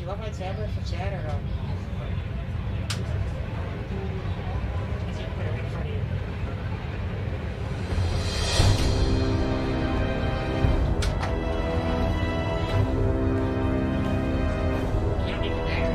you want my tablet for chat or no? I think put it in front of you. You don't need the battery.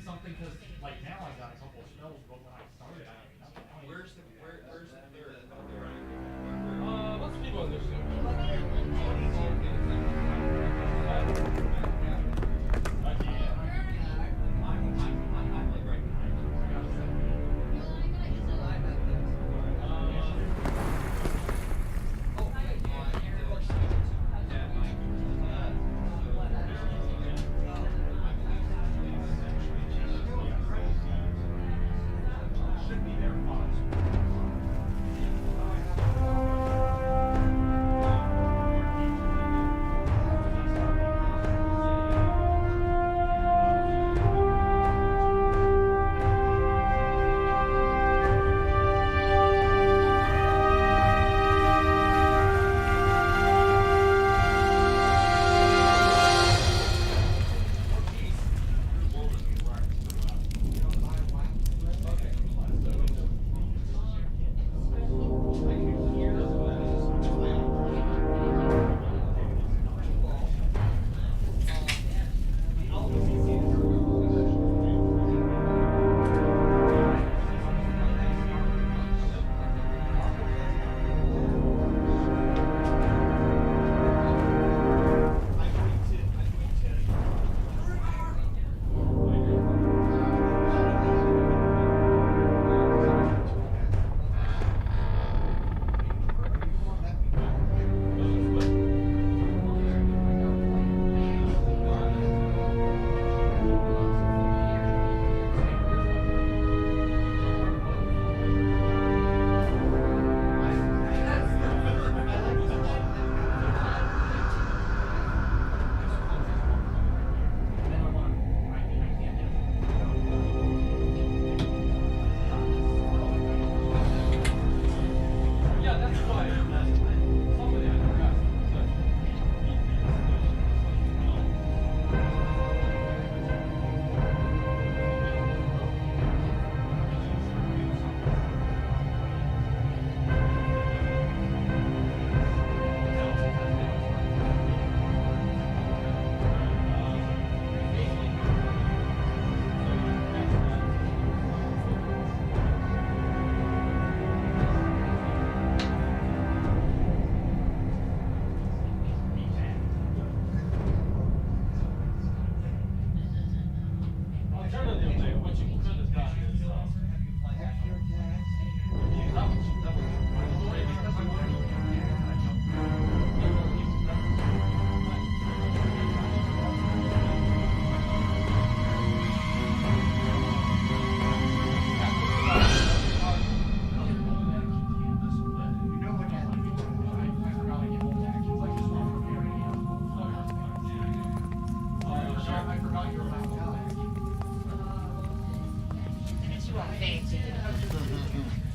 something because like now I got a couple of spells, but when I started, I had nothing. Where's the third? Lots of people in this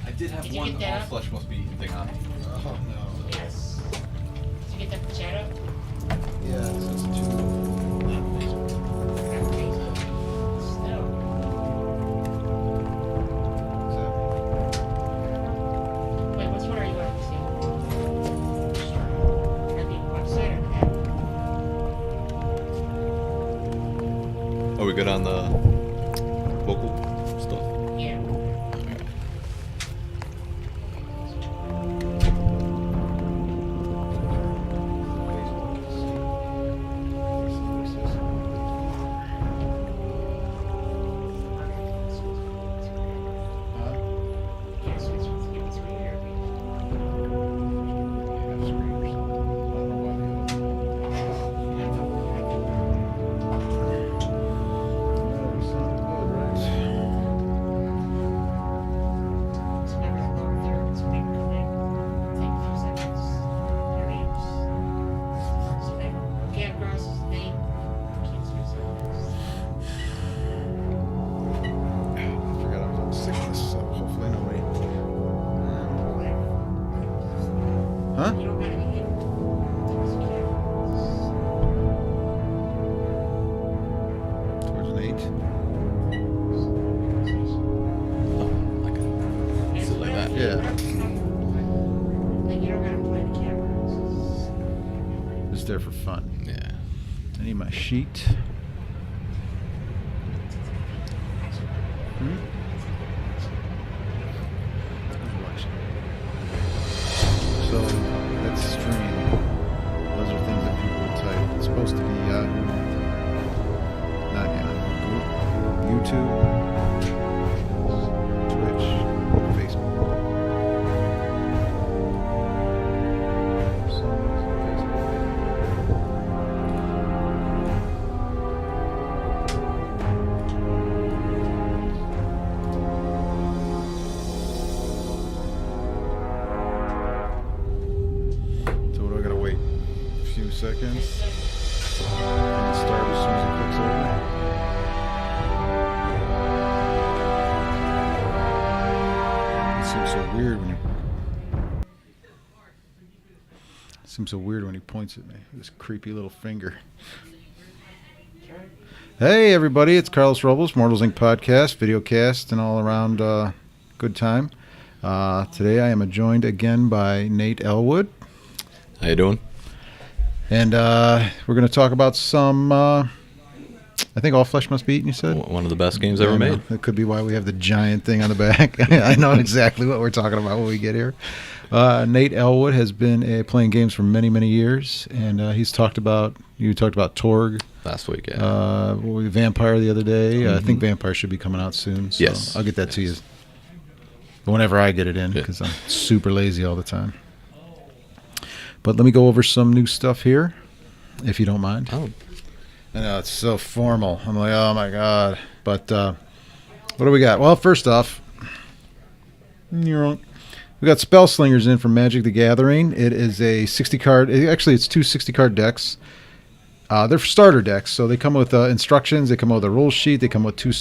I did have Did you one get that? all flesh must be thing on. Oh no. Yes. Did you get the shadow? Yeah, it's two. Still. Wait, which one are you going to see? Are the website or the Are we good on the vocal stuff? Yeah. Yeah, switch with you. It's weird. It's never that long there. It's a big click. Take a few seconds. Your names. So they came across his name. Keeps yourself. I forgot I was on sickness, so hopefully nobody. Huh? You don't gotta be hit. Towards an 8. Oh, okay. Sit like that. Yeah. Like you don't gotta play the camera. It's there for fun. Yeah. I need my sheet. So that's stream. Those are things that people will type. It's supposed to be Yahoo, not Yahoo. YouTube, Twitch, Facebook. So what do I gotta wait? A few seconds. And start as soon as it clicks over. It seems so weird when you. It seems so weird when he points at me. This creepy little finger. Hey everybody, it's Carlos Robles, Mortals Inc. podcast, video cast, and all around good time. Today I am joined again by Nate Elwood. How you doing? And we're going to talk about some, I think All Flesh Must Be Eaten, you said? One of the best games ever made. That could be why we have the giant thing on the back. I know exactly what we're talking about when we get here. Nate Elwood has been playing games for many, many years, and you talked about Torg. Last week, yeah. Vampire the other day. I think Vampire should be coming out soon. So Yes. I'll get that to you whenever I get it in, because I'm super lazy all the time. But let me go over some new stuff here, if you don't mind. Oh. I know, it's so formal. I'm like, oh my God. But what do we got? Well, first off, we got Spell Slingers in from Magic the Gathering. It is a 60-card. Actually, it's two 60-card decks. They're starter decks, so they come with instructions. They come with a rule sheet. They come with two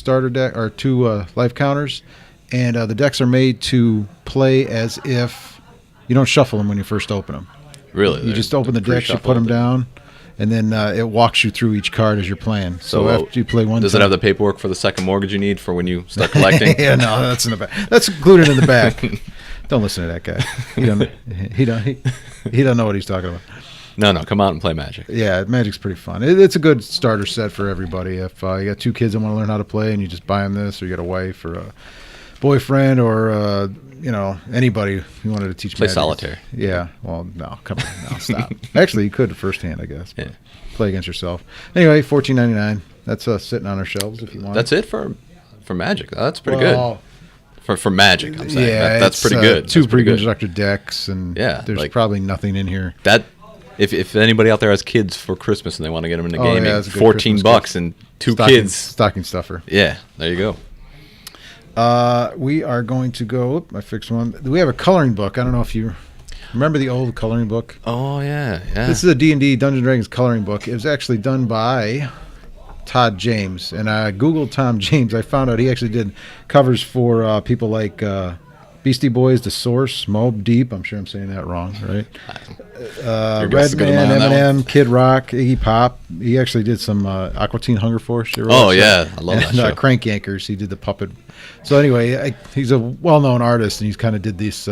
life counters. And the decks are made to play as if you don't shuffle them when you first open them. Really? You just open the decks, you put them down, and then it walks you through each card as you're playing. So after you play one, does it have the paperwork for the second mortgage you need for when you start collecting? Yeah, no, that's in the back. That's included in the back. Don't listen to that guy. He don't know what he's talking about. No, come out and play Magic. Yeah, Magic's pretty fun. It's a good starter set for everybody. If you got two kids that want to learn how to play, and you just buy them this, or you got a wife or a boyfriend or anybody who wanted to teach Play Magic. solitaire. Yeah. Well, no, come on, no, stop. Actually, you could firsthand, I guess. Yeah. Play against yourself. Anyway, $14.99. That's sitting on our shelves if you want. That's it for Magic. That's pretty good. For Magic, I'm saying. Yeah, that's pretty good. Two That's pretty good. pre-constructed decks, and there's probably nothing in here. That if anybody out there has kids for Christmas and they want to get them into gaming, that's a good $14 and two kids. Stocking stuffer. Yeah, there you go. We are going to go. I fixed one. We have a coloring book. I don't know if you remember the old coloring book. Oh yeah. This is a D&D Dungeons & Dragons coloring book. It was actually done by Todd James, and I googled Tom James. I found out he actually did covers for people like Beastie Boys, The Source, Mobb Deep. I'm sure I'm saying that wrong, right? Redman, Eminem, Kid Rock, Iggy Pop. He actually did some Aqua Teen Hunger Force. Oh yeah, I love that show. Crank Yankers. He did the puppet. So anyway, he's a well-known artist, and he's kind of did this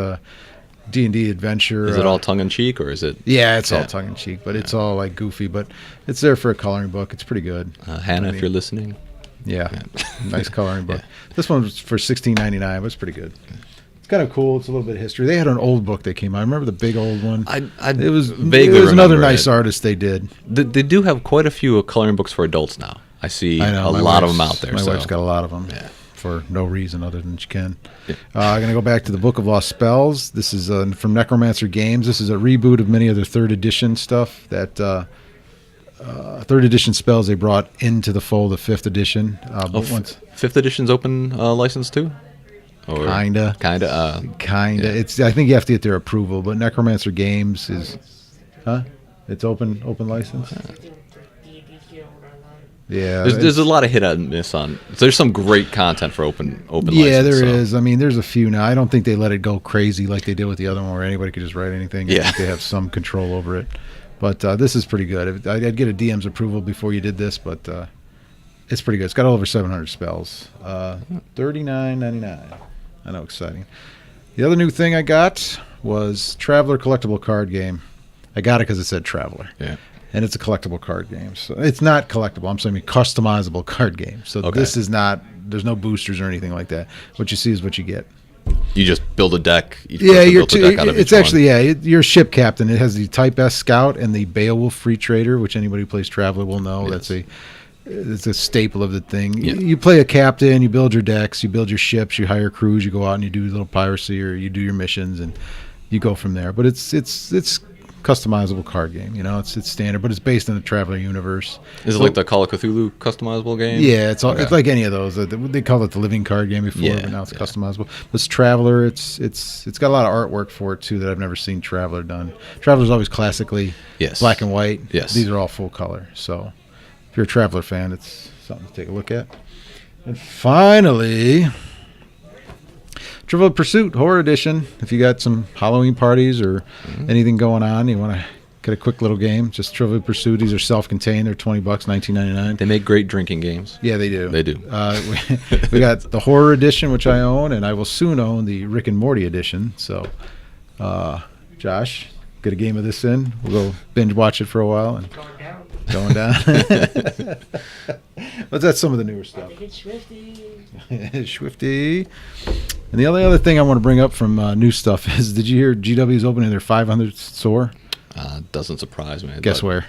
D&D adventure. Is it all tongue-in-cheek, or is it? Yeah, it's all tongue-in-cheek, but it's all like goofy. But it's there for a coloring book. It's pretty good. Hannah, if you're listening. Yeah, nice coloring book. This one was for $16.99, but it's pretty good. It's kind of cool. It's a little bit of history. They had an old book that came out. I remember the big old one. It was vaguely another nice artist they did. They do have quite a few coloring books for adults now. I see a lot of them out there. My wife's got a lot of them for no reason other than she can. Yeah. I'm going to go back to the Book of Lost Spells. This is from Necromancer Games. This is a reboot of many of their third edition stuff that third edition spells they brought into the fold of fifth edition. Fifth edition's open license too? Or kinda. Yeah. It's. I think you have to get their approval, but Necromancer Games is, it's open license. Yeah, there's a lot of hit and miss on. So there's some great content for open license. Yeah, there is. I mean, there's a few now. I don't think they let it go crazy like they did with the other one, where anybody could just write anything. I think they have some control over it. But this is pretty good. I'd get a DM's approval before you did this, but it's pretty good. It's got over 700 spells. $39.99. I know, exciting. The other new thing I got was Traveler collectible card game. I got it because it said Traveler. Yeah. And it's a collectible card game. So it's not collectible. I'm saying customizable card game. So this is not There's no boosters or anything like that. What you see is what you get. You just build a deck. It's actually you're a ship captain. It has the Type S Scout and the Beowulf Free Trader, which anybody who plays Traveler will know. Yes. It's a staple of the thing. Yeah. You play a captain, you build your decks, you build your ships, you hire crews, you go out and you do a little piracy or you do your missions, and you go from there. But it's customizable card game. It's standard, but it's based in the Traveler universe. Is it like the Call of Cthulhu customizable game? Yeah, it's like any of those. They call it the living card game before, but now it's customizable. This Traveler, it's got a lot of artwork for it too that I've never seen Traveler done. Traveler's always classically black and white. Yes. These are all full color. So if you're a Traveler fan, it's something to take a look at. And finally, Trivial Pursuit Horror Edition. If you got some Halloween parties or anything going on, you want to get a quick little game, just Trivial Pursuit. These are self-contained. They're $20, $19.99. They make great drinking games. Yeah, they do. They do. We got the Horror Edition, which I own, and I will soon own the Rick and Morty Edition. So, Josh, get a game of this in. We'll go binge watch it for a while. And going down. But that's some of the newer stuff. Swifty. And the only other thing I want to bring up from new stuff is, did you hear GW is opening their 500th store? Doesn't surprise me. Guess where?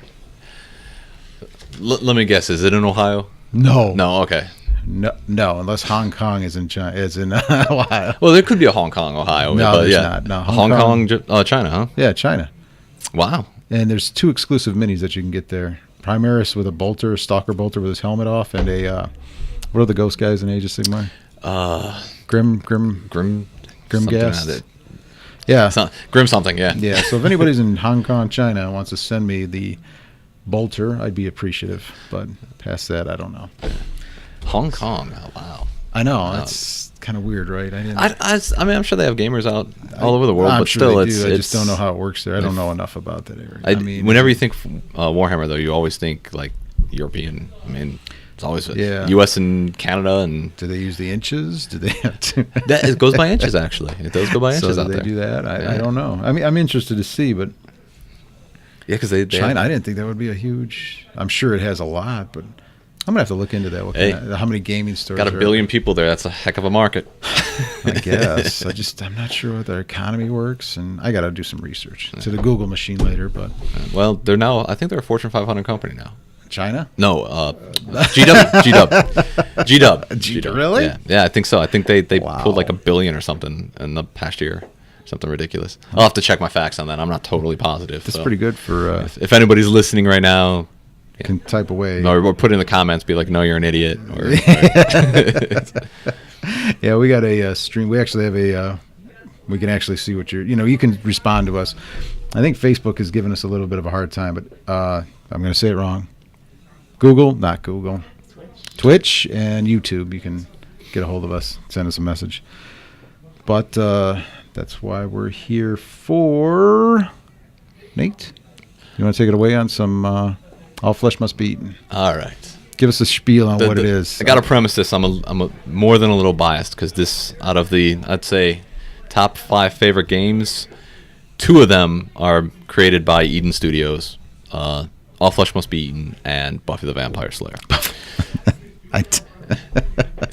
Let me guess. Is it in Ohio? No. No. Okay. No, unless Hong Kong is in China. It's in Ohio. Well, there could be a Hong Kong, Ohio. No, but there's yeah. not. No, Hong Kong, China, huh? Yeah, China. Wow. And there's 2 exclusive minis that you can get there. Primaris with a bolter, a stalker bolter with his helmet off, and a what are the ghost guys in Age of Sigmar? Grim Gas. Yeah, Grim something. Yeah. Yeah. So if anybody's in Hong Kong, China, and wants to send me the bolter, I'd be appreciative. But past that, I don't know. Hong Kong. Oh, wow. I know that's kind of weird, right? I mean, I'm sure they have gamers out all over the world, I'm but sure still, they it's. do. I just don't know how it works there. I don't know enough about that area. I mean, whenever you think Warhammer, though, you always think like European. I mean, it's always U.S. and Canada. And do they use the inches? Do they have to? It goes by inches, actually. It does go by inches out there. So they do that? I don't know. I mean, I'm interested to see, but yeah, because China, I didn't think that would be a huge. I'm sure it has a lot, but I'm gonna have to look into that. How many gaming stores? Got 1 billion people there. That's a heck of a market. I guess. I'm not sure what their economy works, and I got to do some research to the Google machine later. But well, I think they're a Fortune 500 company now. China? No, GW. Really? Yeah, I think so. I think they pulled like $1 billion or something in the past year. Something ridiculous. I'll have to check my facts on that. I'm not totally positive. That's pretty good for. If anybody's listening right now, can type away. Or put in the comments, be like, "No, you're an idiot." Or yeah, we got a stream. We actually have a. We can actually see what you're. You can respond to us. I think Facebook has given us a little bit of a hard time, but I'm going to say it wrong. Not Google. Twitch and YouTube. You can get a hold of us. Send us a message. But that's why we're here for Nate. You want to take it away on some. All flesh must be eaten. All right. Give us a spiel on what it is. I got to premise this. I'm more than a little biased because this, out of the, I'd say, top 5 favorite games, 2 of them are created by Eden Studios. All Flesh Must Be Eaten and Buffy the Vampire Slayer. It's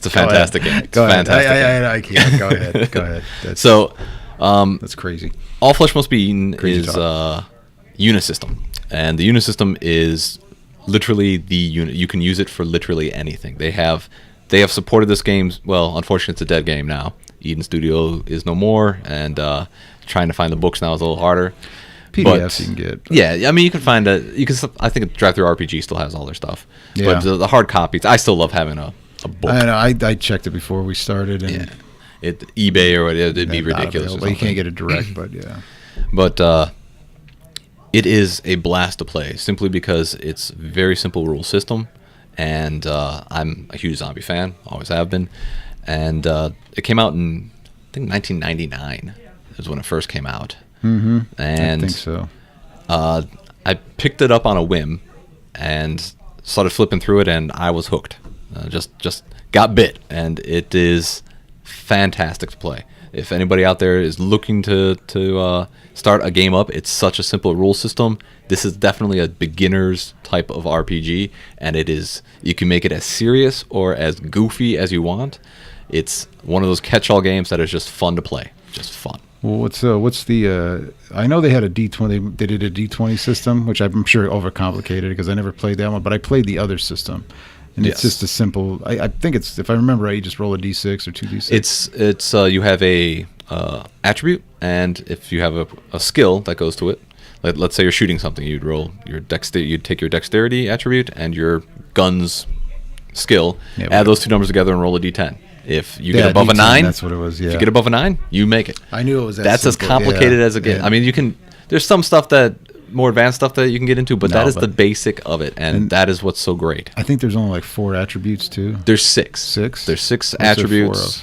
a fantastic game. Go ahead. I can't. Go ahead. Go ahead. That's crazy. All Flesh Must Be Eaten is Unisystem. And the Unisystem is literally the unit. You can use it for literally anything. They have supported this game. Well, unfortunately, it's a dead game now. Eden Studio is no more, and trying to find the books now is a little harder. PDFs you can get. But. Yeah, I mean, you can find I think Drive Through RPG still has all their stuff. Yeah. But the hard copies, I still love having a book. I know. I checked it before we started, and eBay or whatever, it'd be ridiculous. But you can't get it direct, but yeah. But it is a blast to play simply because it's a very simple rule system, and I'm a huge zombie fan, always have been. And it came out in, I think, 1999 is when it first came out. Mm-hmm. And I think so. I picked it up on a whim and started flipping through it, and I was hooked. Just got bit, and it is fantastic to play. If anybody out there is looking to start a game up, it's such a simple rule system. This is definitely a beginner's type of RPG, and it is. You can make it as serious or as goofy as you want. It's one of those catch-all games that is just fun to play, just fun. Well, what's the? I know they had a D20. They did a D20 system, which I'm sure overcomplicated because I never played that one. But I played the other system, and Yes. it's just a simple. I think it's, if I remember right, you just roll a D6 or 2D6. It's you have a attribute, and if you have a skill that goes to it, let's say you're shooting something, you'd roll your you'd take your dexterity attribute and your guns skill, Yeah, add those two numbers together and roll a D10. If you get Yeah, above a D10, 9, that's what it was. Yeah. If you get above a 9, you make it. I knew it was that That's as simple. complicated Yeah, as it gets. yeah. I mean, you can. There's some stuff more advanced stuff that you can get into, but No, that is but- the basic of it, and that is what's so great. I think there's only like 4 attributes too. There's 6. 6? There's 6 What's there attributes.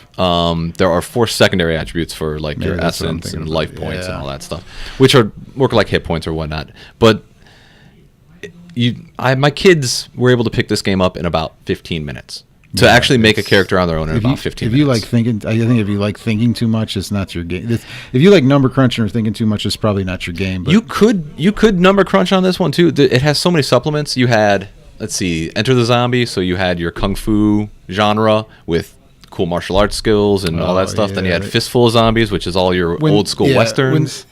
There are 4 secondary attributes for like Maybe your that's what I'm essence thinking and about. life points and Yeah. all that stuff, which are work like hit points or whatnot. But my kids were able to pick this game up in about 15 minutes. To Yeah, actually make a it's- character on their own in about 15 if minutes. you like thinking, I think if you like thinking too much, it's not your game. If you like number crunching or thinking too much, it's probably not your game. But You could number crunch on this one too. It has so many supplements. You had, let's see, Enter the Zombie, so you had your kung fu genre with cool martial arts skills and all Oh, that stuff. Then you yeah, had right. Fistful of Zombies, which is all your old school yeah, westerns.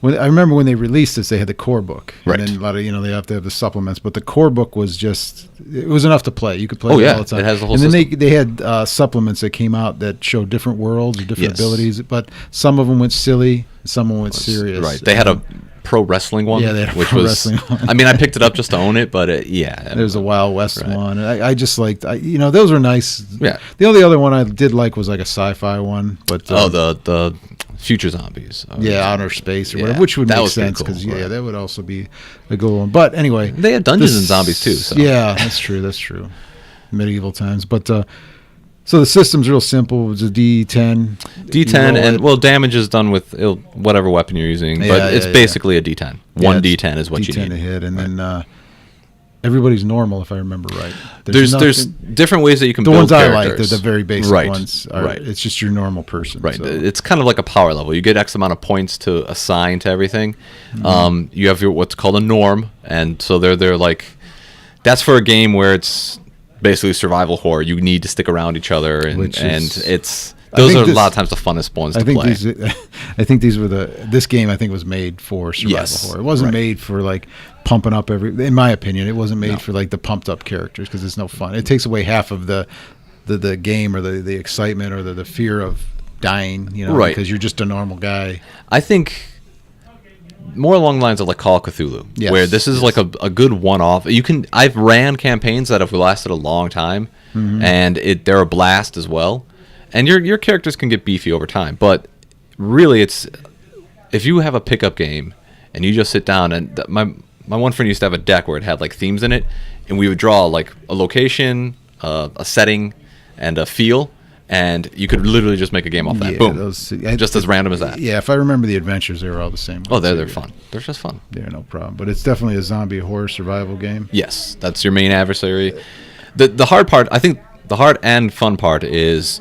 When I remember when they released this, they had the core book, Right. And then a lot of they have to have the supplements, but the core book was just it was enough to play. You could play Oh, it yeah, all the time. it has the whole and then system. they had supplements that came out that showed different worlds or different Yes. abilities, but some of them went silly, some of them went serious. Right. They had a pro wrestling one. Yeah, they had a which pro was, wrestling one. I mean, I picked it up just to own it, but yeah. There's a Wild West Right. one. I just liked, those were nice. Yeah. The only other one I did like was like a sci-fi one, but the Future Zombies. outer space or Yeah, whatever, which would that make was pretty sense because cool, right. that would also be a good one. But anyway, They had Dungeons and Zombies too. So. Yeah, that's true. That's true. Medieval times, but so the system's real simple. It was a D10. D10 You roll and it. damage is done with whatever weapon you're using, Yeah, but it's yeah. basically a D10. Yeah, One it's D10 is what D10 you to need. hit, and then everybody's normal if I remember right. There's nothing- different ways that you can the build ones I like. characters. They're the very basic Right, ones. right. It's just your normal person. Right. so. It's kind of like a power level. You get X amount of points to assign to everything. Mm-hmm. You have what's called a norm, and so they're like that's for a game where it's basically survival horror. You need to stick around each other, and Which is- it's I those think are a this- lot of times the funnest ones to play. I think these were this game I think was made for survival Yes, horror. It wasn't right. made for like pumping up in my opinion, it wasn't made No. for like the pumped up characters because it's no fun. It takes away half of the game or the excitement or the fear of dying, Right. because you're just a normal guy. I think more along the lines of like Call of Cthulhu, Yes, where this is yes. like a good one-off. I've ran campaigns that have lasted a long time, Mm-hmm. and they're a blast as well. And your characters can get beefy over time, but really, it's if you have a pickup game and you just sit down and my one friend used to have a deck where it had like themes in it, and we would draw like a location, a setting, and a feel. And you could literally just make a game off that. Yeah, Boom. those- just as random as that. Yeah, if I remember the adventures, they were all the same. Oh, ones. they're fun. They're just fun. They're no problem. But it's definitely a zombie horror survival game. Yes, that's your main adversary. The hard part, I think, the hard and fun part is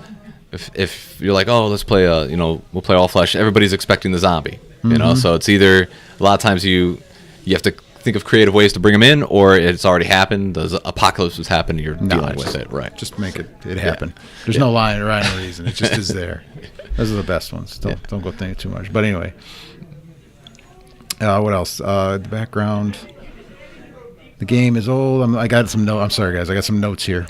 if you're like, oh, let's play we'll play all flesh. Everybody's expecting the zombie, So it's either a lot of times you have to think of creative ways to bring them in, or it's already happened. The apocalypse has happened. You're dealing with it, right? Just make it happen. There's no line or rhyme or reason. It just is there. Those are the best ones. Don't go thinking too much. But anyway, what else? The background. The game is old. I got some notes. I'm sorry, guys. I got some notes here.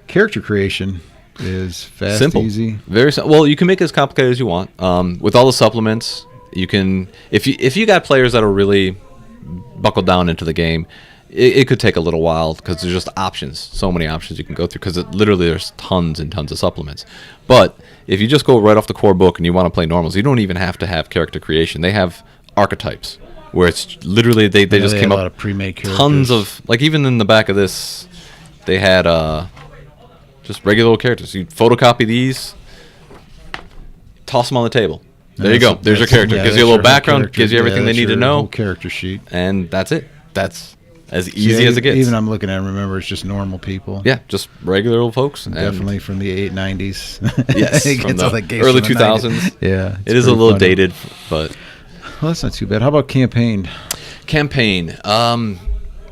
Character creation is fast, Simple, easy. very simple. Well, you can make it as complicated as you want. With all the supplements, you can. If you got players that are really buckled down into the game, it could take a little while because there's just options, so many options you can go through. Because literally there's tons and tons of supplements. But if you just go right off the core book and you want to play normals, you don't even have to have character creation. They have archetypes where it's literally they just They came had a up lot of pre-made characters. tons of like even in the back of this, they had just regular old characters. You photocopy these, toss them on the table. There you go. There's your character. Gives you a little background. Gives you everything they need to know. Character sheet. And that's it. as easy as it gets. Even I'm looking at it, remember, it's just normal people. Yeah, just regular old folks. And Definitely from the 90s. Yes, It from gets the all the games early from the 2000s. Yeah. It is a pretty little funny. dated, but Well, that's not too bad. How about campaign? campaign.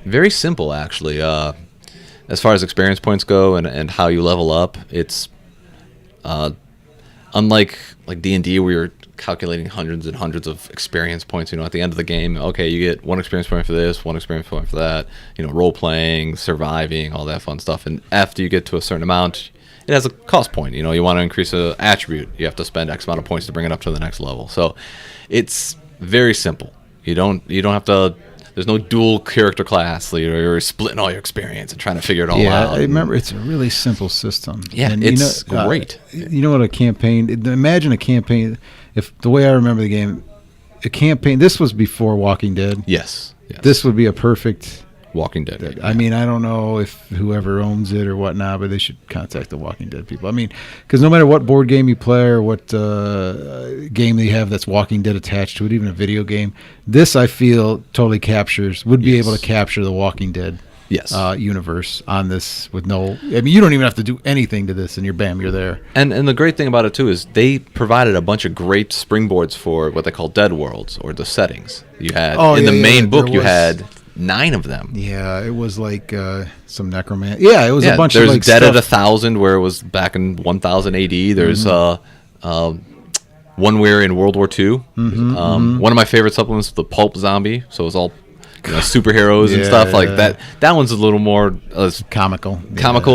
Very simple, actually. As far as experience points go and how you level up, it's unlike like D&D where you're calculating hundreds and hundreds of experience points. At the end of the game, okay, you get one experience point for this, one experience point for that. Role playing, surviving, all that fun stuff. And after you get to a certain amount, it has a cost point. You want to increase an attribute, you have to spend X amount of points to bring it up to the next level. So it's very simple. You don't have to. There's no dual character class. You're splitting all your experience and trying to figure it all out. I remember it's a really simple system. Yeah, and it's great. You know what a campaign? Imagine a campaign. If the way I remember the game, a campaign. This was before Walking Dead. Yes. This would be a perfect. Walking Dead. I mean, I don't know if whoever owns it or whatnot, but they should contact the Walking Dead people. I mean, because no matter what board game you play or what game they have that's Walking Dead attached to it, even a video game, this I feel totally would be able to capture the Walking Dead universe on this with no. I mean, you don't even have to do anything to this, and you're there. And the great thing about it too is they provided a bunch of great springboards for what they call dead worlds or the settings. You had in the main book you had 9 of them. Yeah, it was like some necromancy. Yeah, it was a bunch there's of like Dead stuff. at 1,000 where it was back in 1000 AD. There's one where in World War II. One of my favorite supplements, the Pulp Zombie. So it's all superheroes and stuff like that. That one's a little more comical.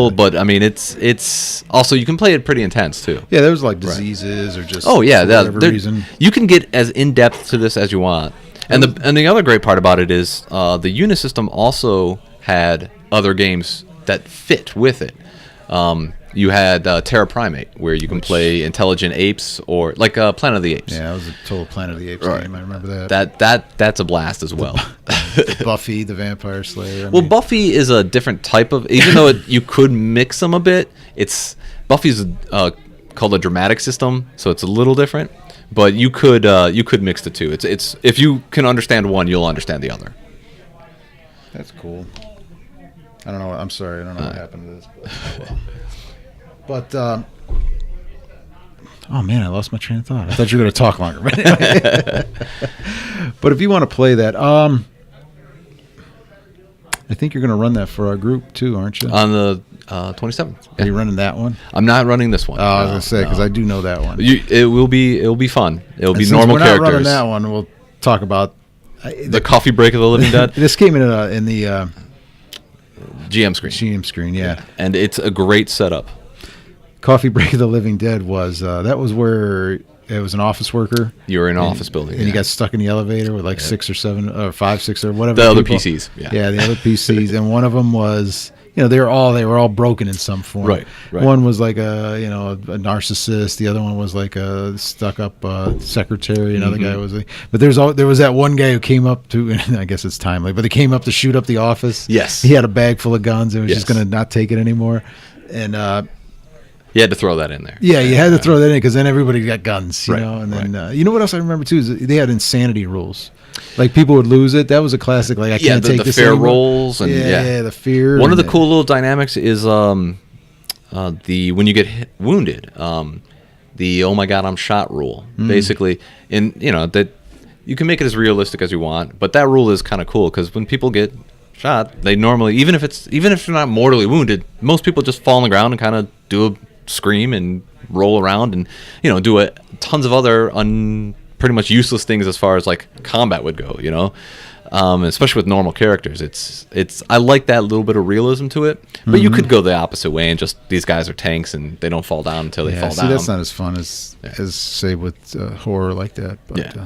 But I mean it's also you can play it pretty intense too. Yeah, there was like diseases or just for whatever reason. You can get as in depth to this as you want. And the other great part about it is the Unisystem also had other games that fit with it. You had Terra Primate, where you can play intelligent apes or like Planet of the Apes. Yeah, that was a total Planet of the Apes game. I remember that. That's a blast as well. Buffy the Vampire Slayer. Buffy is a different type of. Even though you could mix them a bit, Buffy's called a dramatic system, so it's a little different. But you could mix the two. It's if you can understand one, you'll understand the other. That's cool. I don't know. I'm sorry. I don't know what happened to this. But oh man, I lost my train of thought. I thought you were going to talk longer. But if you want to play that, I think you're going to run that for our group too, aren't you? On the 27th. Are you running that one? I'm not running this one. Oh, I was going to say because I do know that one. It will be fun. It'll be Since normal we're not characters. running that one. We'll talk about the Coffee Break of the Living Dead. This came in the GM screen. GM screen, yeah. And it's a great setup. Coffee Break of the Living Dead was that was where it was an office worker. You were in an office building, and you got stuck in the elevator with like 6 or 7 or 5, 6 or whatever. The other people. PCs, yeah, the other PCs, and one of them was they were all broken in some form. Right. One was like a narcissist. The other one was like a stuck up secretary. Another guy was but there was that one guy who came up to, and I guess it's timely, but he came up to shoot up the office. Yes. He had a bag full of guns and was just going to not take it anymore, and. You had to throw that in there. Yeah, you had to throw that in because then everybody got guns, you know. And then right. You know what else I remember too is they had insanity rules. Like people would lose it. That was a classic. Like I can't take the this fair anymore. rolls and the fear. One of the cool little dynamics is the when you get wounded, the oh my god I'm shot rule. Basically, that you can make it as realistic as you want, but that rule is kind of cool because when people get shot, they normally even if they're not mortally wounded, most people just fall on the ground and kind of do a scream and roll around and do tons of other pretty much useless things as far as like combat would go, especially with normal characters. It's I like that little bit of realism to it, but you could go the opposite way and just these guys are tanks and they don't fall down until they fall down. That's not as fun as say with horror like that. But,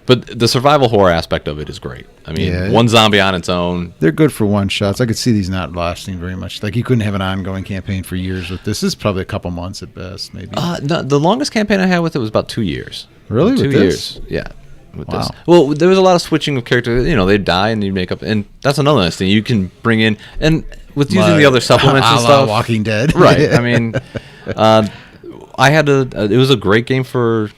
But the survival horror aspect of it is great. I mean, one zombie on its own. They're good for one shots. I could see these not lasting very much. Like you couldn't have an ongoing campaign for years with this. This is probably a couple months at best, maybe. The longest campaign I had with it was about 2 years. Really? 2 years. Yeah. With this. Well, there was a lot of switching of characters. They'd die and you make up. And that's another nice thing. You can bring in. And with using the other supplements and stuff. Walking Dead. Right. I mean, I had it was a great game for.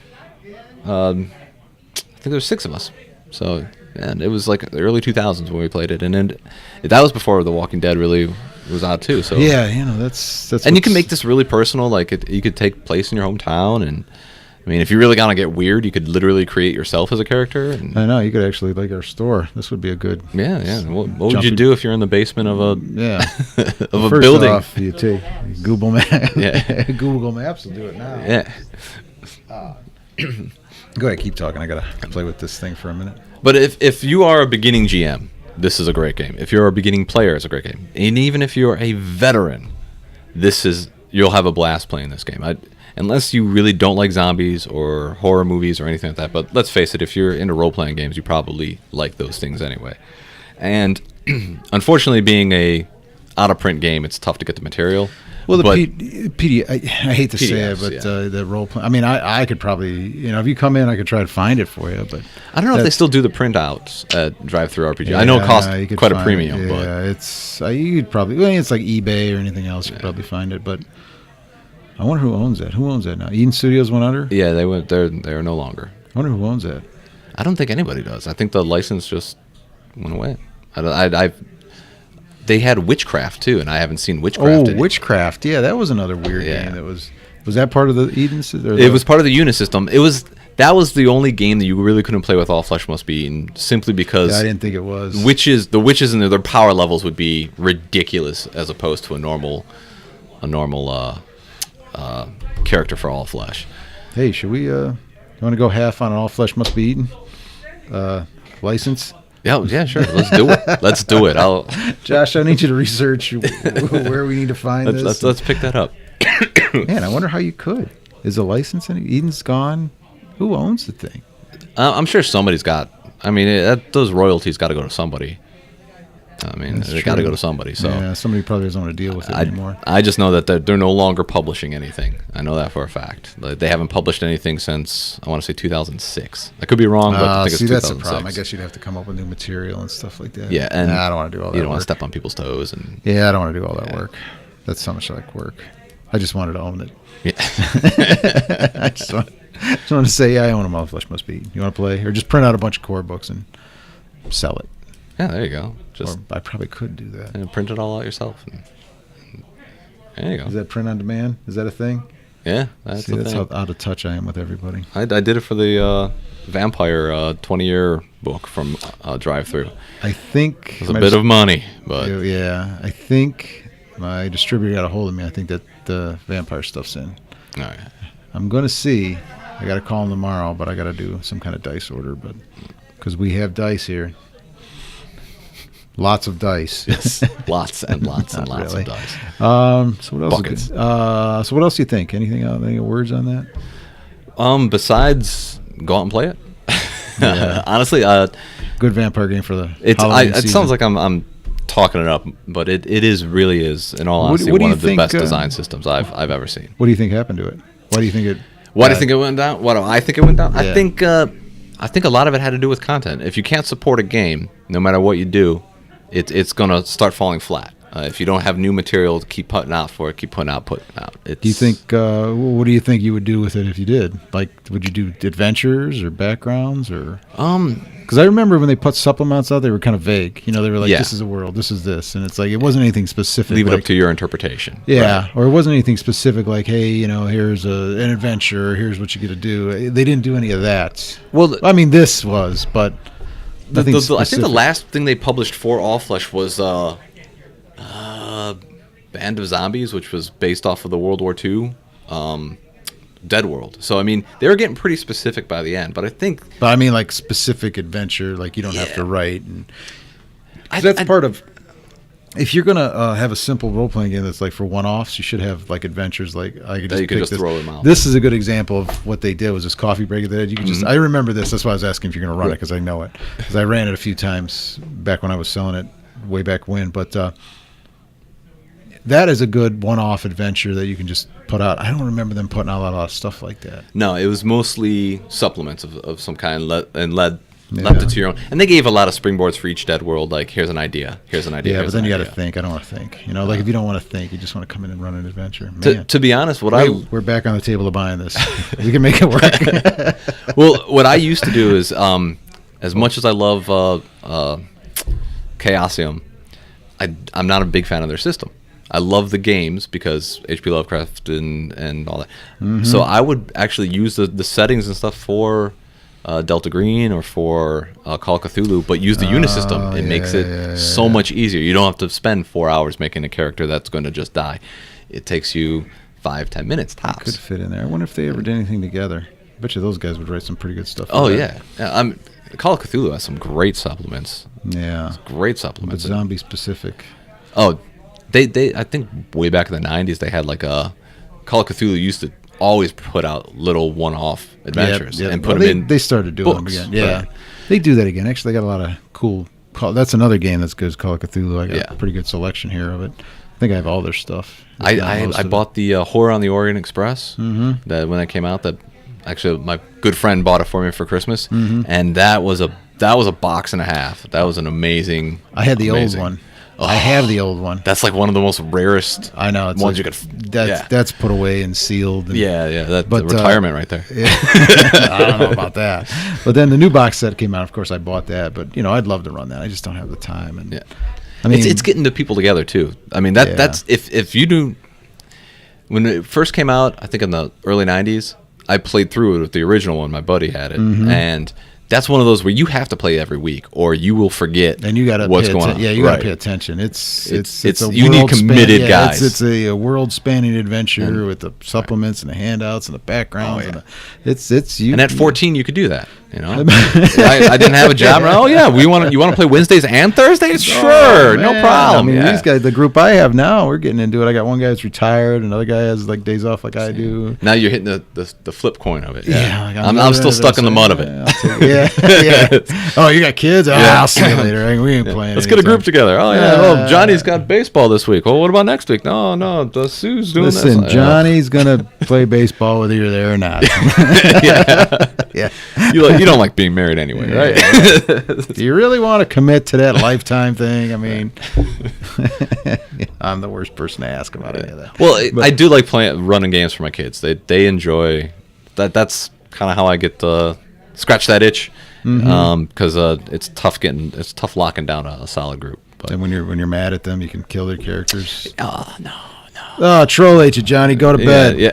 I think there were 6 of us, so and it was like the early 2000s when we played it, and then that was before The Walking Dead really was out too. So Yeah, you know, that's. And you can make this really personal. Like you could take place in your hometown, and I mean, if you really gonna get weird, you could literally create yourself as a character. And, I know you could actually like our store. This would be a good. yeah. What would you do if you're in the basement of a Yeah. of a First building? off, you take Google Maps. Yeah. Google Maps will do it now. Yeah. Go ahead, keep talking. I gotta play with this thing for a minute. But if you are a beginning GM, this is a great game. If you're a beginning player, it's a great game. And even if you're a veteran, you'll have a blast playing this game. Unless you really don't like zombies or horror movies or anything like that. But let's face it, if you're into role-playing games, you probably like those things anyway. And unfortunately, being a out-of-print game, it's tough to get the material. Well, but I hate to say it, PDFs, but yeah. the role play. I mean, I could probably, you know, if you come in, I could try to find it for you. But I don't know if they still do the printouts at Drive-Thru RPG. I know it costs you could quite a find premium, it. but Yeah, it's you could probably. Well, it's like eBay or anything else. You could probably find it, but I wonder who owns that. Who owns that now? Eden Studios went under. yeah, they went. They're no longer. I wonder who owns that. I don't think anybody does. I think the license just went away. They had Witchcraft too, and I haven't seen Witchcraft. Witchcraft. Yeah, that was another weird Yeah. game. That was that part of the Eden? It was part of the Unis system. That was the only game that you really couldn't play with All Flesh Must Be Eaten, simply because I didn't think it was. the witches and their power levels would be ridiculous as opposed to a normal character for All Flesh. Hey, should we? You want to go half on an All Flesh Must Be Eaten license? Yeah, sure. Let's do it. Let's do it. Josh, I need you to research where we need to find this. Let's pick that up. Man, I wonder how you could. Is the license in it? Eden's gone. Who owns the thing? I'm sure somebody's got. I mean, those royalties got to go to somebody. I mean, That's they got to true. go to somebody. So yeah, somebody probably doesn't want to deal with it anymore. I just know that they're no longer publishing anything. I know that for a fact. They haven't published anything since, I want to say 2006. I could be wrong, but I think it's 2006. That's the problem. I guess you'd have to come up with new material and stuff like that. Yeah, and I don't want to do all that. You don't want work. to step on people's toes. And Yeah, I don't want to do all that Yeah. work. That's so much like work. I just wanted to own it. yeah. I just want to say, yeah, I own a All Flesh Must Be Eaten. You want to play? Or just print out a bunch of core books and sell it. Yeah, there you go. Just Or I probably could do that. print it all out yourself. And there you go. Is that print on demand? Is that a thing? Yeah, that's See, the that's thing. how out of touch I am with everybody. I did it for the Vampire 20-year book from Drive-Thru. I think It was a bit of money, but yeah. I think my distributor got a hold of me. I think that the vampire stuff's in. all right. I'm gonna see. I gotta call him tomorrow, but I gotta do some kind of dice order. But because we have dice here, lots of dice. Yes, lots and lots and Not lots really. of dice. So what else? Buckets. So what else do you think? Anything? Any words on that? Besides, go out and play it. Yeah. Honestly, Good vampire game for the. it Halloween season. sounds like I'm talking it up, but it really is, in all What- honesty, what do one you of the think, best design systems I've ever seen. What do you think happened to it? Why do you think it? Why do you think it went down? What do I think it went down? Yeah. I think a lot of it had to do with content. If you can't support a game, no matter what you do, it's gonna start falling flat. If you don't have new material to keep putting out for it, keep putting out. Do you think? What do you think you would do with it if you did? Like, would you do adventures or backgrounds or? Because I remember when they put supplements out, they were kind of vague. You know, they were like, Yeah. "This is a world. This is this," and it's like it wasn't anything specific. leave it like, up to your interpretation? Yeah, Right. or it wasn't anything specific like, "Hey, you know, here's an adventure. Or here's what you get to do." They didn't do any of that. Well, I mean, this was, but nothing I think the specific. last thing they published for All Flesh was Band of Zombies, which was based off of the World War II Dead World. So I mean, they were getting pretty specific by the end. But I think But I mean, like specific adventure, like you don't have Yeah. to write. And 'cause I- that's I- part of. If you're gonna have a simple role playing game that's like for one offs, you should have like adventures. Like I could That just you could pick just this. throw them out. This is a good example of what they did. Was this coffee break that you could just. I remember this. That's why I was asking if you're gonna run it because I know it because I ran it a few times back when I was selling it way back when. But that is a good one-off adventure that you can just put out. I don't remember them putting out a lot of stuff like that. no, it was mostly supplements of some kind, led Yeah. left it to your own. And they gave a lot of springboards for each Dead World. Like, here's an idea. Here's an idea. Yeah, here's but then an you got to idea. think. I don't want to think. You know, like if you don't want to think, you just want to come in and run an adventure. Man, To be honest, we're back on the table of buying this. We can make it work. Well, what I used to do is, As much as I love Chaosium, I'm not a big fan of their system. I love the games because H.P. Lovecraft and all that. So I would actually use the settings and stuff for Delta Green or for Call of Cthulhu, but use the Unisystem. It makes it so much easier. You don't have to spend 4 hours making a character that's going to just die. It takes you 5-10 minutes tops. Could fit in there. I wonder if they ever did anything together. I bet you those guys would write some pretty good stuff. Oh yeah, Call of Cthulhu has some great supplements. Yeah, Great but supplements. zombie specific. Oh, they I think way back in the 90s they had like a Call of Cthulhu used to always put out little one-off adventures and put them in. They started doing books, them again. Yeah, right. they do that again. Actually, they got a lot of cool. That's another game that's good. It's Call of Cthulhu. I got a pretty good selection here of it. I think I have all their stuff. I bought the Horror on the Orient Express that when that came out. That actually my good friend bought it for me for Christmas, and that was a box and a half. That was an amazing. I had the amazing. old one. I have the old one. That's like one of the most rarest. I know it's ones like, you could. That's put away and sealed. And, That's retirement right there. I don't know about that. But then the new box set came out. Of course, I bought that. But I'd love to run that. I just don't have the time. And I mean, it's getting the people together too. I mean that's if you do. When it first came out, I think in the early '90s, I played through it with the original one. My buddy had it, and that's one of those where you have to play every week, or you will forget. And you got to what's going on. Yeah, you got to pay attention. It's a you need committed guys. It's a world spanning adventure with the supplements and the handouts and the backgrounds. And it's you. And at 14, you could do that. I didn't have a job. You want to play Wednesdays and Thursdays? Sure, no problem. I mean, these guys, the group I have now, we're getting into it. I got one guy that's retired, another guy has like days off like I do. Now you're hitting the flip coin of it. Like I'm still stuck in the mud of it. Yeah. Oh, you got kids? I'll see you later. We ain't playing. Let's get a group together. Oh yeah. Oh, Johnny's got baseball this week. Well, what about next week? No. Sue's doing this. Listen, Johnny's gonna play baseball whether you're there or not. Yeah. You don't like being married anyway, right? Do you really want to commit to that lifetime thing? I mean, I'm the worst person to ask about any of that. Well, I do like running games for my kids. They enjoy that. That's kind of how I get to scratch that itch, because it's tough locking down a solid group. But and when you're mad at them, you can kill their characters. Oh no. Oh, troll ate you, Johnny. Go to bed. Yeah.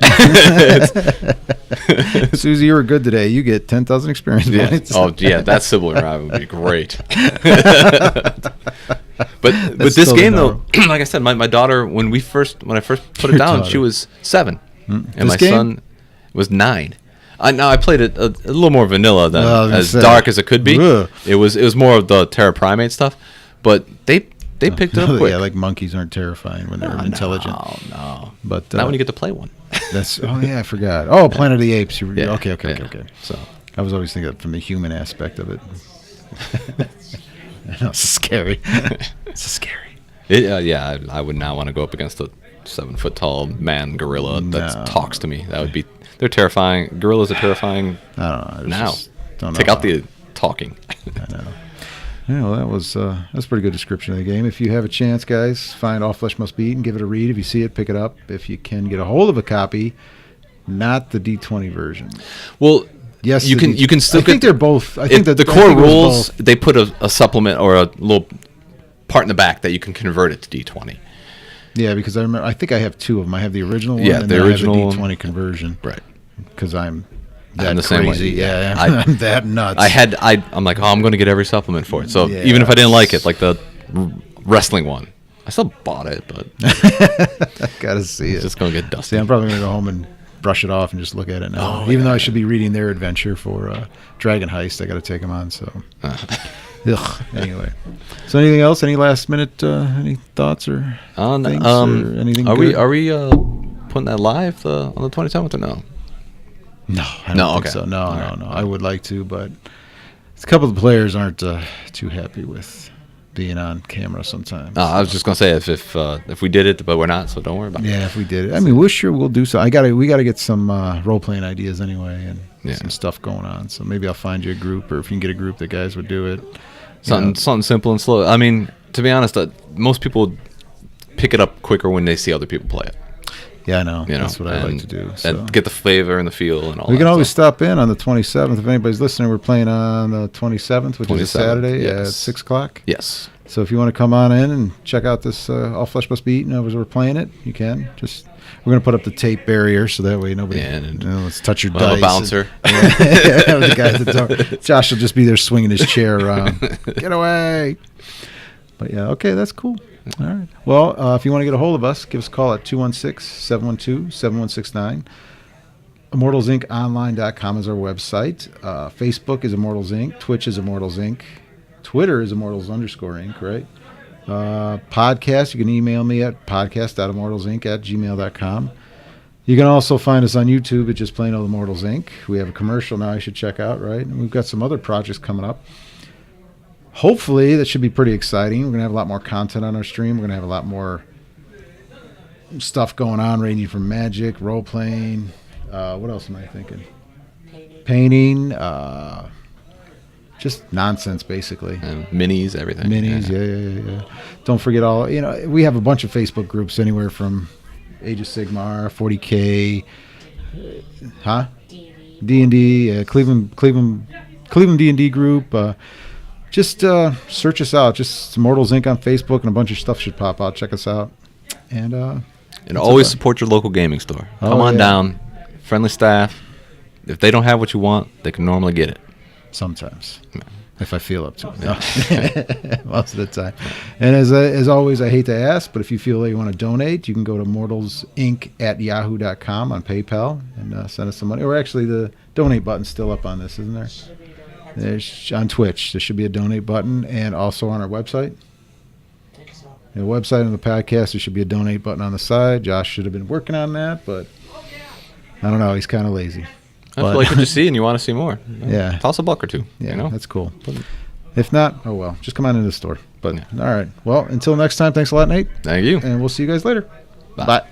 Susie, you were good today. You get 10,000 experience points. Oh, yeah. That sibling rival would be great. But this game, though, like I said, my daughter, when I first put it down, she was 7. And my son was 9. I played it a little more vanilla than as dark as it could be. Ugh. It was more of the Terra Primate stuff. But they picked it up quick. Yeah, like monkeys aren't terrifying when they're intelligent. No. But not when you get to play one. I forgot. Oh, Planet of the Apes. Okay. So I was always thinking from the human aspect of it. I know, it's scary. It's scary. I would not want to go up against a 7-foot-tall man gorilla that talks to me. That would be. They're terrifying. Gorillas are terrifying. I don't know. Now, don't know take out the talking. I know. Yeah, well, that's a pretty good description of the game. If you have a chance, guys, find All Flesh Must Be Eaten, give it a read. If you see it, pick it up. If you can get a hold of a copy, not the D20 version. Well, yes, you can still. I think they're both. I think that the core rules. They put a supplement or a little part in the back that you can convert it to D20. Yeah, because I remember. I think I have 2 of them. I have the original one and the original I have the D20 conversion. Right. Because I'm the crazy. Same way. Yeah, I'm that nuts. I'm like, I'm going to get every supplement for it. So even if I didn't like it, like the wrestling one, I still bought it, but I gotta see it. It's just going to get dusty. See, I'm probably going to go home and brush it off and just look at it now. Even though I should be reading their adventure for Dragon Heist, I got to take them on. So, anyway. So anything else? Any last minute? Any thoughts or things or anything? Are we putting that live on the 27th or no? No, I don't think so. No. I would like to, but a couple of the players aren't too happy with being on camera sometimes. I was just gonna say if we did it, but we're not, so don't worry about it. Yeah, if we did it, I mean, we'll do so. We gotta get some role playing ideas anyway, and some stuff going on. So maybe I'll find you a group, or if you can get a group that guys would do it. Something simple and slow. I mean, to be honest, most people pick it up quicker when they see other people play it. Yeah, I know. You know, That's what I like and- to do. So. And get the flavor and the feel and all. We that can always stuff. stop in on the 27th. If anybody's listening, we're playing on the 27th, which is a 27th, Saturday at yes. 6 o'clock. Yes. So if you want to come on in and check out this All Flesh Must Be Eaten as we're playing it, you can. Just we're going to put up the tape barrier so that way nobody let's touch your We'll have dice. a bouncer. The guy at the door. Josh will just be there swinging his chair around. Get away. But yeah, okay, that's cool. All right. Well, if you want to get a hold of us, give us a call at 216-712-7169. ImmortalsIncOnline.com is our website. Facebook is Immortals Inc. Twitch is Immortals Inc. Twitter is Immortals_Inc., right? Podcast, you can email me at podcast.immortalsinc@gmail.com. You can also find us on YouTube at just plain old Immortals Inc. We have a commercial now you should check out, right? And we've got some other projects coming up. Hopefully, that should be pretty exciting. We're going to have a lot more content on our stream. We're going to have a lot more stuff going on, ranging from magic, role-playing. What else am I thinking? Painting. Just nonsense, basically. And minis, everything. Minis, yeah. Don't forget all, we have a bunch of Facebook groups anywhere from Age of Sigmar, 40K, D&D, Cleveland D&D group. Just search us out. Just Immortals Inc. on Facebook, and a bunch of stuff should pop out. Check us out. And always support your local gaming store. Come on down. Friendly staff. If they don't have what you want, they can normally get it. Sometimes. If I feel up to it. No. Most of the time. And as always, I hate to ask, but if you feel like you want to donate, you can go to mortalsinc@yahoo.com on PayPal and send us some money. Or actually, the donate button's still up on this, isn't there? There's on Twitch. There should be a donate button, and also on our website. The website and the podcast, there should be a donate button on the side. Josh should have been working on that, but I don't know. He's kind of lazy. I feel like what you see and you want to see more. Yeah. Toss a buck or two. Yeah, that's cool. If not, oh well. Just come on into the store. But all right. Well, until next time, thanks a lot, Nate. Thank you. And we'll see you guys later. Bye. Bye.